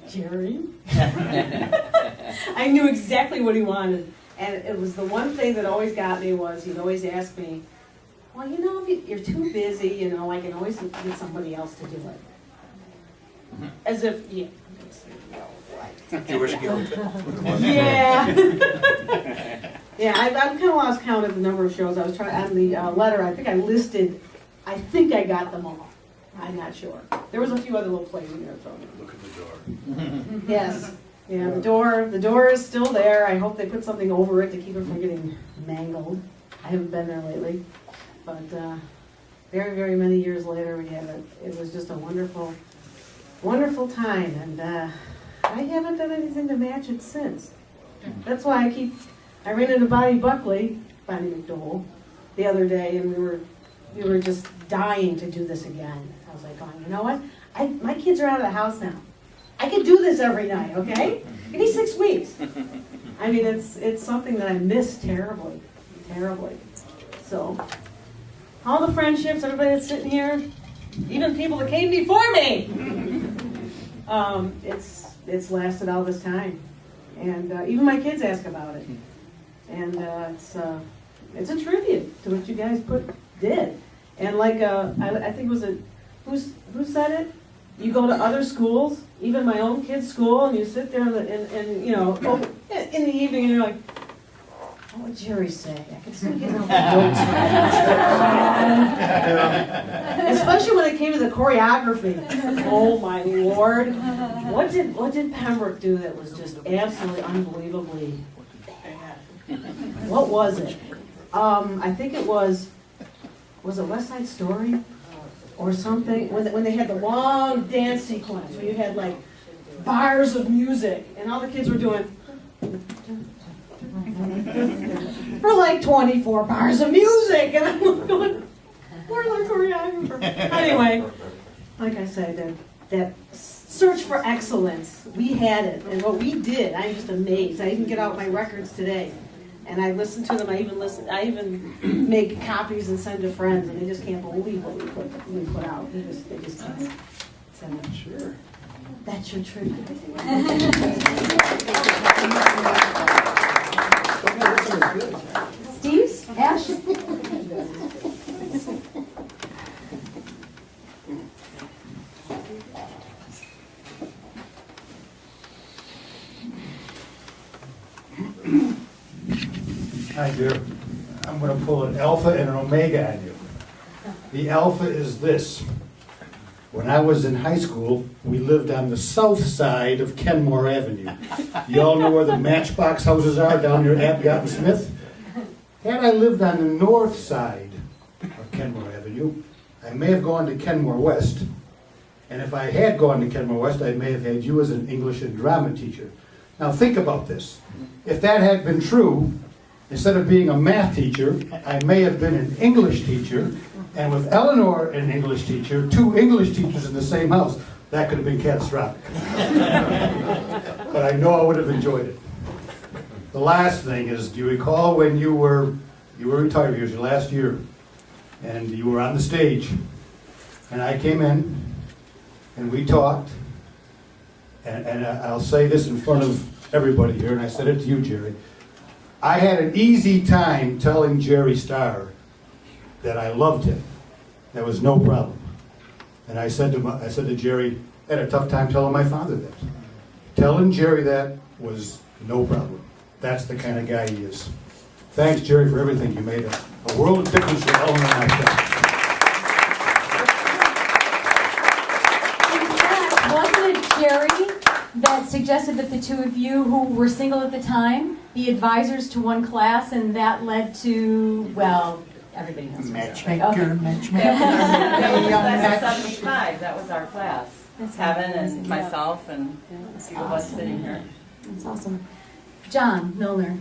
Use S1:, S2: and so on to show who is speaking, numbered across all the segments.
S1: Jerry? I knew exactly what he wanted. And it was the one thing that always got me was he'd always ask me, well, you know, if you're too busy, you know, I can always get somebody else to do it. As if, yeah.
S2: Jewish guilt.
S1: Yeah. Yeah, I've kind of lost count of the number of shows I was trying, on the letter, I think I got them all. I'm not sure. There was a few other little plays in there thrown in.
S2: Look at the door.
S1: Yes. Yeah, the door is still there. I hope they put something over it to keep it from getting mangled. I haven't been there lately. But very, very many years later, it was just a wonderful, wonderful time. And I haven't done anything to match it since. That's why I ran into Bonnie McDowell, the other day, and we were just dying to do this again. I was like, oh, you know what? My kids are out of the house now. I can do this every night, okay? Give me 6 weeks. I mean, it's something that I miss terribly, terribly. So, all the friendships, everybody that's sitting here, even people that came before me, it's lasted all this time. And even my kids ask about it. And it's a tribute to what you guys did. And like, I think it was who said it? You go to other schools, even my own kid's school, and you sit there and you know, in the evening, and you're like, what would Jerry say? I can still get all the notes. Especially when it came to the choreography. Oh my Lord. What did Pembroke do that was just absolutely unbelievably bad? What was it? I think it was it West Side Story? Or something, when they had the long dance sequence, where you had like bars of music, and all the kids were doing for like 24 bars of music, and I'm going, where's our choreographer? Anyway, like I said, that search for excellence, we had it, and what we did, I'm just amazed. I even get out my records today, and I listen to them. I even make copies and send to friends, and they just can't believe what we put out. They just can't. Send them.
S2: Sure.
S1: That's your tribute.
S3: Steve? Ash?
S4: Hi, dear. I'm going to pull an alpha and an omega on you. The alpha is this. When I was in high school, we lived on the south side of Kenmore Avenue. You all know where the Matchbox houses are down near Apgott and Smith? Had I lived on the north side of Kenmore Avenue, I may have gone to Kenmore West. And if I had gone to Kenmore West, I may have had you as an English and drama teacher. Now think about this. If that had been true, instead of being a math teacher, I may have been an English teacher, and with Eleanor an English teacher, 2 English teachers in the same house, that could have been catastrophic. But I know I would have enjoyed it. The last thing is, do you recall when you were retired, it was your last year, and you were on the stage, and I came in, and we talked, and I'll say this in front of everybody here, and I said it to you, Jerry. I had an easy time telling Jerry Starr that I loved him. There was no problem. And I said to Jerry, I had a tough time telling my father that. Telling Jerry that was no problem. That's the kind of guy he is. Thanks, Jerry, for everything. You made a world of difference for Ellen and myself.
S3: Wasn't it Jerry that suggested that the two of you who were single at the time be advisors to one class, and that led to, well, everybody knows.
S5: Matchmaker,
S3: Okay.
S5: matchmaker.
S6: That was
S5: Match-
S6: class of 75, that was our class.
S3: That's
S6: Kevin
S3: amazing.
S6: and myself and a few of us sitting here.
S3: That's awesome. John Milner.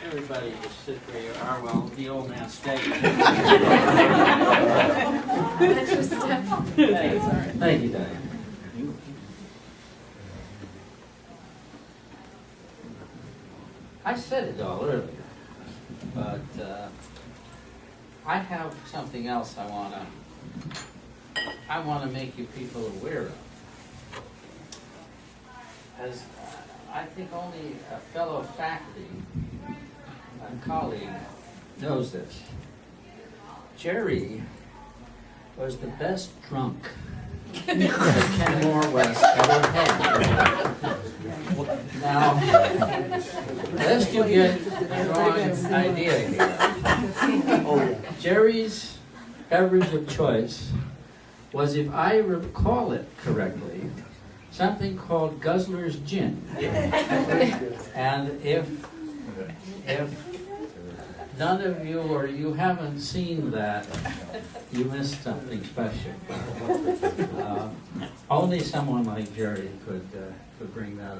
S7: Everybody just sit where you are while the old man stays.
S3: That's your step.
S7: Thank you, Diane. I said it all earlier, but I have something else I wanna make you people aware of. As I think only a fellow faculty, a colleague, knows this. Jerry was the best drunk that Kenmore West ever had. Now, lest you get the wrong idea here. Jerry's beverage of choice was, if I recall it correctly, something called Guzzler's Gin. And if none of you, or you haven't seen that, you missed something special. Only someone like Jerry could bring that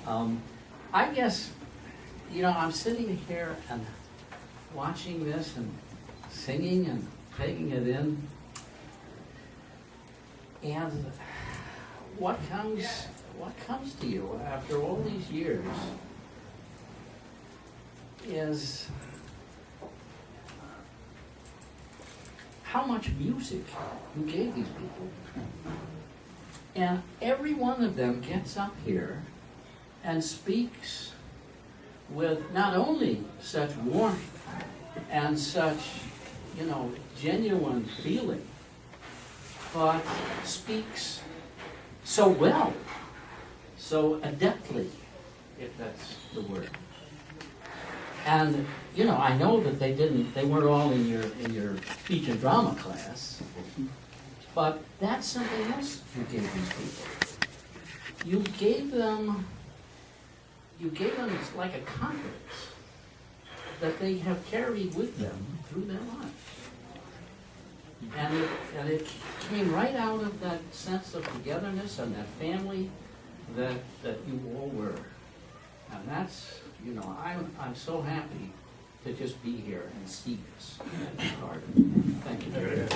S7: off. I guess, I'm sitting here and watching this and singing and taking it in, and what comes to you after all these years is how much music you gave these people. And every one of them gets up here and speaks with not only such warmth and such, genuine feeling, but speaks so well, so adeptly, if that's the word. And I know that they weren't all in your speech and drama class, but that's something else you gave these people. You gave them it's like a confidence that they have carried with them through their lives. And it came right out of that sense of togetherness and that family that you all were. And that's, I'm so happy to just be here and see this. Thank you very much.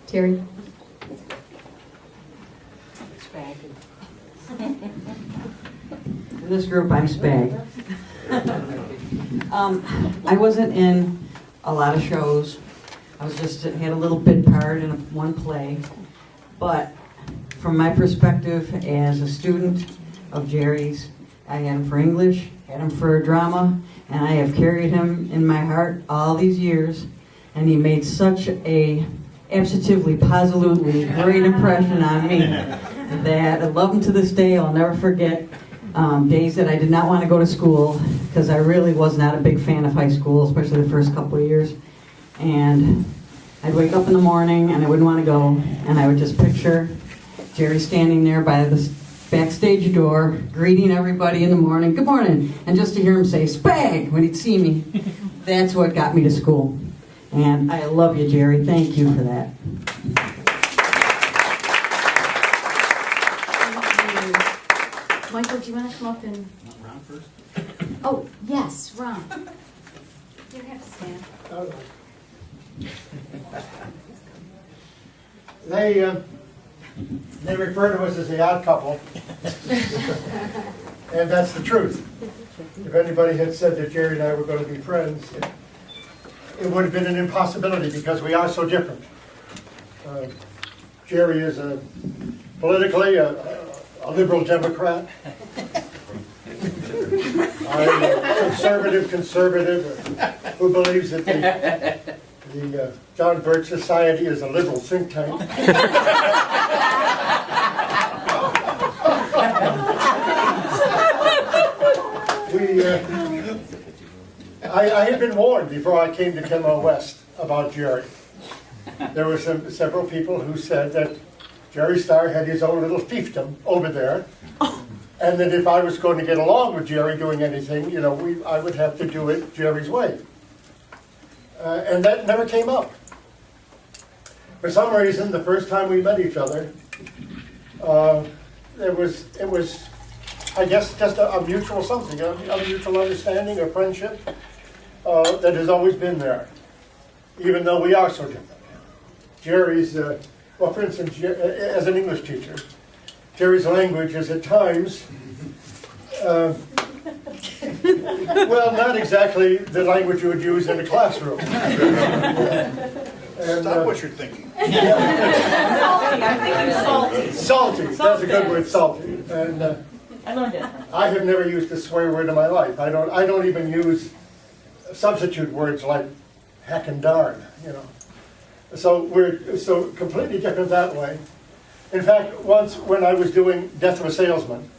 S3: Terry?
S5: In this group, I'm Spag. I wasn't in a lot of shows. I had a little bit part in one play. But from my perspective as a student of Jerry's, I had him for English, had him for drama, and I have carried him in my heart all these years. And he made such a absolutely, positively great impression on me that I love him to this day. I'll never forget days that I did not want to go to school because I really was not a big fan of high school, especially the first couple of years. And I'd wake up in the morning and I wouldn't want to go, and I would just picture Jerry standing there by the backstage door, greeting everybody in the morning, "Good morning," and just to hear him say "Spag" when he'd see me. That's what got me to school. And I love you, Jerry. Thank you for that.
S3: Michael, do you want to come up and...
S7: Ron first?
S3: Oh, yes, Ron. You have to stand.
S8: They refer to us as the odd couple, and that's the truth. If anybody had said that Jerry and I were going to be friends, it would have been an impossibility because we are so different. Jerry is politically a liberal Democrat. I'm a conservative who believes that the John Birch Society is a liberal think tank. I had been warned before I came to Kenmore West about Jerry. There were several people who said that Jerry Starr had his own little fiefdom over there, and that if I was going to get along with Jerry doing anything, I would have to do it Jerry's way. And that never came up. For some reason, the first time we met each other, it was, I guess, just a mutual something, a mutual understanding, a friendship that has always been there, even though we are so different. Jerry's Well, for instance, as an English teacher, Jerry's language is at times, well, not exactly the language you would use in a classroom. And,
S2: Stop what you're thinking.
S6: I'm thinking salty.
S8: salty, that's a good word, salty. And
S6: I learned it.
S8: I have never used a swear word in my life. I don't even use substitute words like heck and darn, you know. So we're so completely different that way. In fact, once when I was doing Death of a Salesman,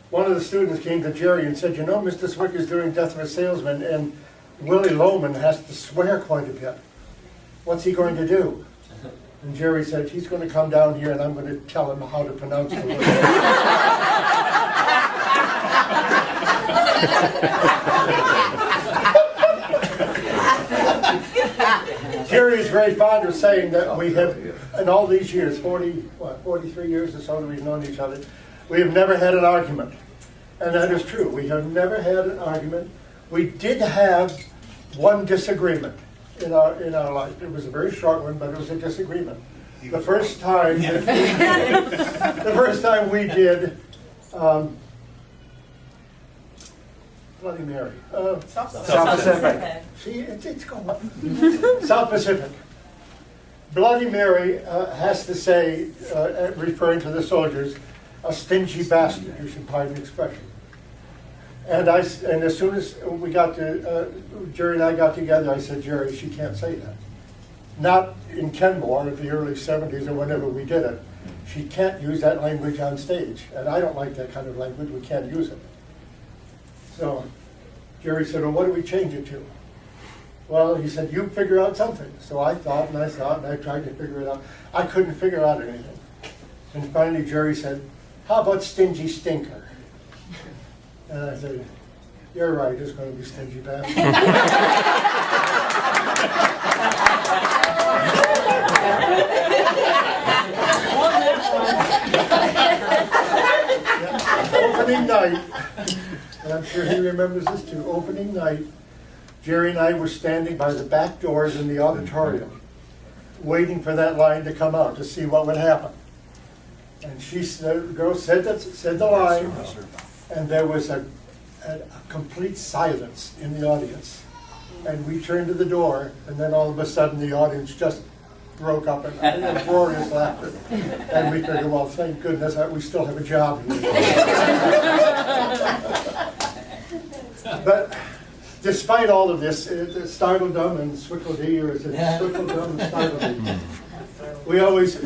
S8: one of the students came to Jerry and said, you know, Mr. Swick is doing Death of a Salesman, and Willie Loman has to swear quite a bit. What's he going to do? And Jerry said, he's going to come down here and I'm going to tell him how to pronounce the word. Jerry is very fond of saying that we have, in all these years, 43 years or so that we've known each other, we have never had an argument. And that is true. We have never had an argument. We did have one disagreement in our life. It was a very short one, but it was a disagreement. The first time, the first time we did Bloody Mary.
S2: South Pacific.
S8: See, it's going. South Pacific. Bloody Mary has to say, referring to the soldiers, a stingy bastard, you should pardon the expression. And as soon as we got to, Jerry and I got together, I said, Jerry, she can't say that. Not in Kenmore in the early 70s or whenever we did it. She can't use that language on stage. And I don't like that kind of language, we can't use it. So Jerry said, well, what do we change it to? Well, he said, you figure out something. So I thought, and I tried to figure it out. I couldn't figure out anything. And finally Jerry said, how about stingy stinker? And I said, you're right, it's going to be stingy bastard. Opening night, and I'm sure he remembers this too, opening night, Jerry and I were standing by the back doors in the auditorium, waiting for that line to come out to see what would happen. And the girl said the line, and there was a complete silence in the audience. And we turned to the door, and then all of a sudden the audience just broke up in uproarious laughter. And we figured, well, thank goodness we still have a job here. But despite all of this, Startledom and Swickledee, or is it Swickledom and Startledee? We always,